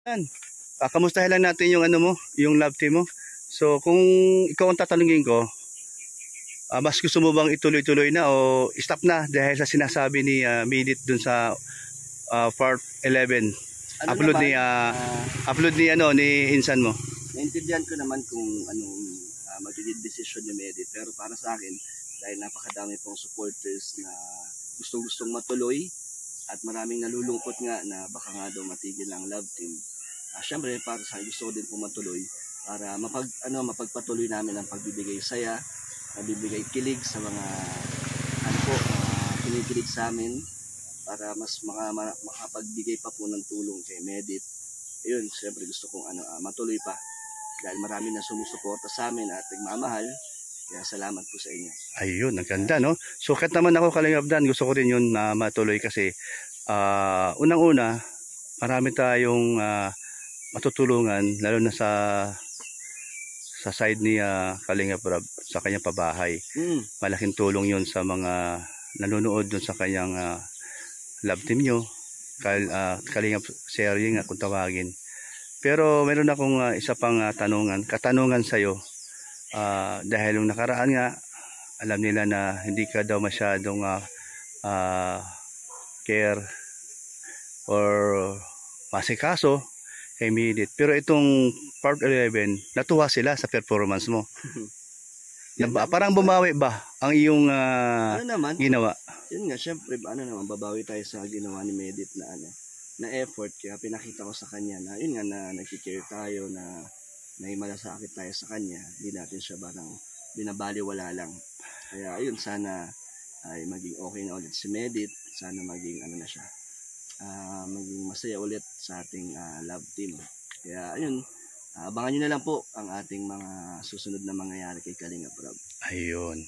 Yan. Kamustahin lang natin yung ano mo, yung love team mo. So kung ikaw ang tatanungin ko, mas gusto mo bang ituloy-tuloy na o stop na dahil sa sinasabi ni Midit dun sa part 11? Upload ni ni Insan mo. Naintindihan ko naman kung anong magiging decision ni Medit, pero para sa akin, dahil napakadami pong supporters na gustong-gustong matuloy at maraming nalulungkot nga na baka nga daw matigil ang love team. Siyempre para sa akin, gusto ko din po matuloy para mapagpatuloy namin ang pagbibigay saya, pagbibigay kilig sa mga kinikilig sa amin para mas makapagbigay pa po ng tulong kay Medit. Ayun, siyempre gusto kong matuloy pa dahil marami na sumusuporta sa amin at nagmamahal. Kaya salamat po sa inyo. Ayun, ang ganda, no? So kahit naman ako Kalingap Dan, gusto ko rin yun na matuloy kasi unang-una, marami tayong matutulungan lalo na sa side ni Kalingap Rob sa kanyang pabahay. Malaking tulong yun sa mga nanonood dun sa kanyang love team nyo. Kalingap sharing kung tawagin. Pero meron akong isa pang katanungan sa'yo. Dahil yung nakaraan nga, alam nila na hindi ka daw masyadong care or masikaso kay Midit. Pero itong part 11, natuwa sila sa performance mo. Parang bumawi ba ang iyong ginawa? Yun nga, syempre, babawi tayo sa ginawa ni Medit na effort. Kaya pinakita ko sa kanya na yun nga na nagkikare tayo, na may malasakit tayo sa kanya. Hindi natin siya parang binabaliwala lang. Kaya ayun, sana ay maging okay na ulit si Medit. Sana maging maging masaya ulit sa ating love team. Kaya ayun, abangan nyo na lang po ang ating mga susunod na mangyayari kay Kalingap Rob. Ayun.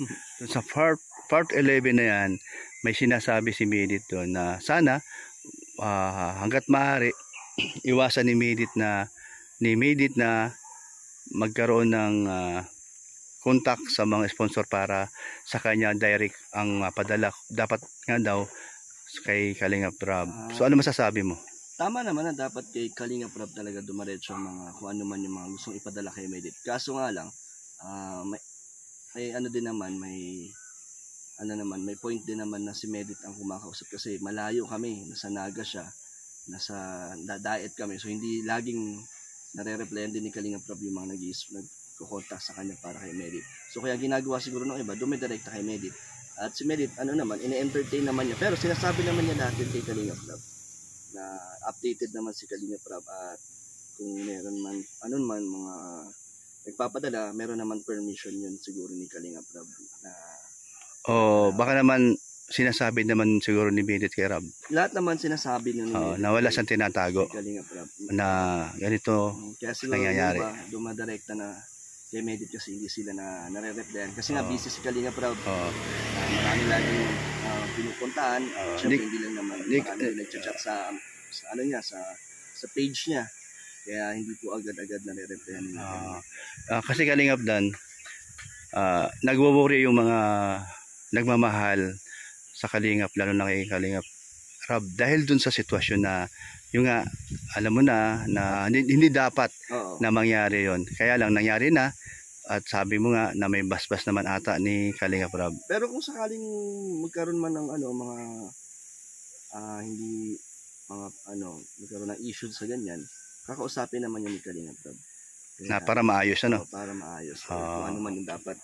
Sa part 11 na yan, may sinasabi si Medit doon na sana hanggat maaari iwasan ni Medit na magkaroon ng contact sa mga sponsor para sa kanya direct ang padala. Dapat nga daw kay Kalingap Rob. So ano masasabi mo? Tama naman na dapat kay Kalingap Rob talaga dumaretso ang mga kung ano man yung mga gustong ipadala kay Medit. Kaso nga lang, may point din naman na si Medit ang kumakausap kasi malayo kami, nasa Naga siya, nasa diet kami. So hindi laging nare-replyan din ni Kalingap Rob yung mga nagko-contact sa kanya para kay Medit. So kaya ginagawa siguro ng iba, dumidirekta kay Medit. At si Medit, ine-entertain naman niya. Pero sinasabi naman niya natin kay Kalingap Rob na updated naman si Kalingap Rob at kung meron man, mga nagpapadala, meron naman permission yun siguro ni Kalingap Rob na baka naman sinasabi naman siguro ni Medit kay Rob. Lahat naman sinasabi niya na wala siyang tinatago na ganito kaya siguro nangyayari. Dumadirekta na kay Medit kasi hindi sila nare-replyan kasi nga busy si Kalingap Rob. Marami laging pinupuntahan. Siyempre hindi lang naman marami nag-chat sa page niya. Kaya hindi po agad-agad nare-replyan niya. Kasi Kalingap Dan, nagwo-worry yung mga nagmamahal sa Kalingap, lalo na kay Kalingap Rob dahil dun sa sitwasyon na yung alam mo na hindi dapat na mangyari yon. Kaya lang nangyari na at sabi mo nga na may basbas naman ata ni Kalingap Rob. Pero kung sakaling magkaroon man ng magkaroon ng issue sa ganyan, kakausapin naman yun ni Kalingap Rob. Na para maayos para maayos. Kung ano man yung dapat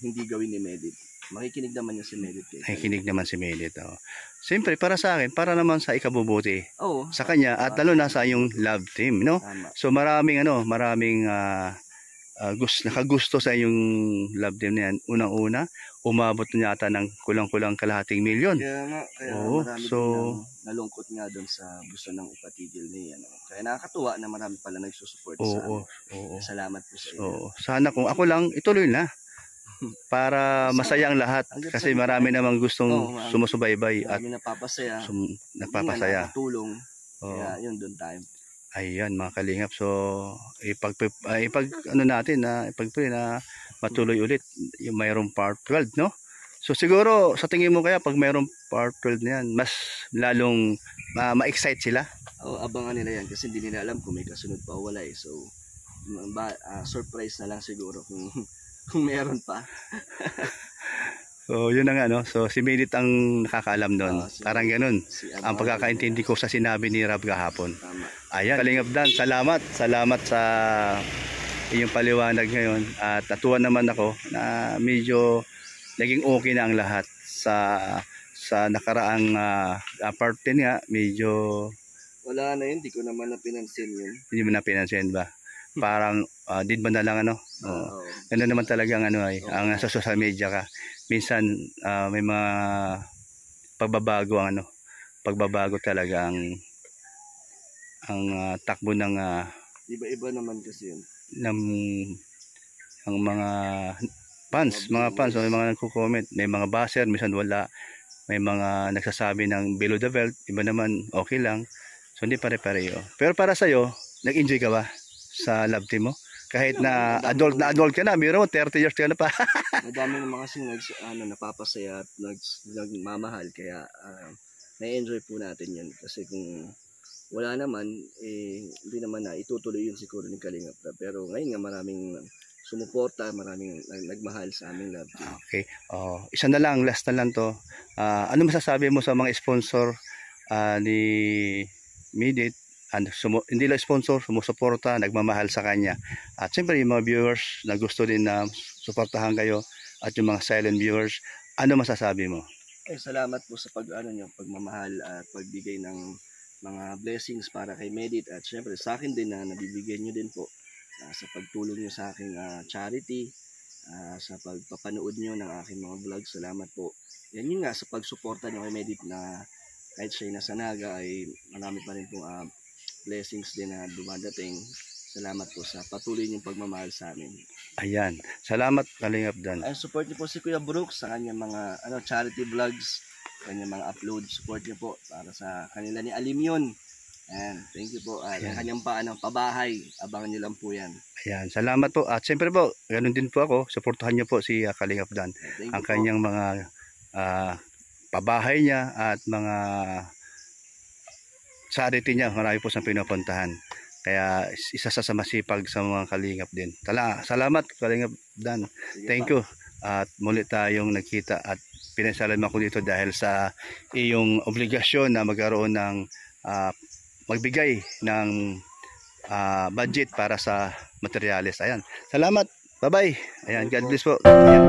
hindi gawin ni Medit. Makikinig naman niya si Medit. Makikinig naman si Medit. Siyempre para sa akin, para naman sa ikabubuti sa kanya at lalo na sa yung love team, no? Tama. So maraming nakagusto sa yung love team na yan. Unang-una, umabot na yata ng kulang-kulang kalahating milyon. Kaya marami din nalungkot nga doon sa gusto ng ipatigil niya. Kaya nakakatuwa na marami pala nagsusupport sa amin. Salamat po sa inyo. Sana kung ako lang, ituloy na. Para masaya ang lahat kasi marami namang gustong sumusubaybay at nagpapasaya. Nakatulong. Kaya yun doon tayo. Ayan mga Kalingap. So ipag-pray na matuloy ulit yung mayroong part 12, no? So siguro sa tingin mo kaya pag mayroong part 12 na yan, mas lalong ma-excite sila? O, abangan nila yan kasi hindi nila alam kung may kasunod pa o wala eh. So, surprise na lang siguro kung, kung meron pa. So, yun ang ano. So, si Medit ang nakakaalam doon. Parang ganun. Ang pagkakaintindi ko sa sinabi ni Rab kahapon. Tama. Ayan, Kalingap Dan, salamat. Salamat sa inyong paliwanag ngayon. At natuwa naman ako na medyo naging okay na ang lahat sa nakaraang parte nga. Medyo Wala na yun, di ko naman napinansin yun. hindi mo na pinansin ba? Parang din ba na lang ano? Oo. Ganun naman talaga ang ano ay, ang sa social media ka. Minsan may mga pagbabago ang ano, pagbabago talaga ang takbo ng Iba-iba naman kasi yun. ng ang mga fans, may mga nagko-comment, may mga baser, minsan wala, may mga nagsasabi ng below the belt, iba naman okay lang. So hindi pare-pareho. Pero para sa iyo, nag-enjoy ka ba sa love team mo? Kahit na adult ka na, biro mo 30 years ka na pa. Madami naman kasi napapasaya at nagmamahal kaya na-enjoy po natin yun kasi kung wala naman hindi naman na itutuloy yun siguro ni Kalingap Rab. Pero ngayon nga maraming sumuporta, maraming nagmahal sa aming love team. Okay. Isa na lang, last na lang to. Ano masasabi mo sa mga sponsor ni Medit? Hindi lang sponsor, sumusuporta, nagmamahal sa kanya. At siyempre yung mga viewers na gusto din na suportahan kayo at yung mga silent viewers, ano masasabi mo? Salamat po sa pagmamahal at pagbigay ng mga blessings para kay Medit at siyempre sa akin din na nabibigyan nyo din po sa pagtulong nyo sa aking charity, sa pagpapanood nyo ng aking mga vlog. Salamat po. Yan yun nga sa pagsuporta nyo kay Medit na kahit siya'y nasa Naga ay marami pa rin pong blessings din na dumadating. Salamat po sa patuloy niyong pagmamahal sa amin. Ayan. Salamat Kalingap Dan. Ay, support niyo po si Kuya Brooks sa kanyang mga charity vlogs, kanyang mga upload. Support niyo po para sa kanila ni Alim yun. Ayan. Thank you po. Ang kanyang pabahay. Abangan niyo lang po yan. Ayan. Salamat po. At siyempre po, ganun din po ako. Suportahan niyo po si Kalingap Dan. Ang kanyang mga pabahay niya at mga charity niya, marami po siyang pinupuntahan. Kaya isa sa masipag sa mga Kalingap din. Salamat Kalingap Dan. Thank you. At muli tayong nagkita at pinasalamat ko dito dahil sa iyong obligasyon na magkaroon ng magbigay ng budget para sa materials. Ayan. Salamat. Bye-bye. Ayan. God bless po. Ayan.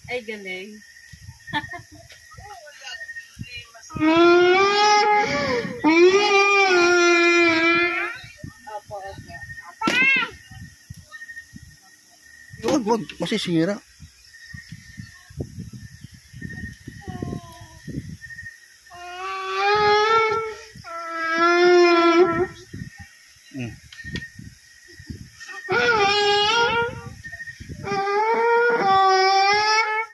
Ay, galing. Wag, masisira.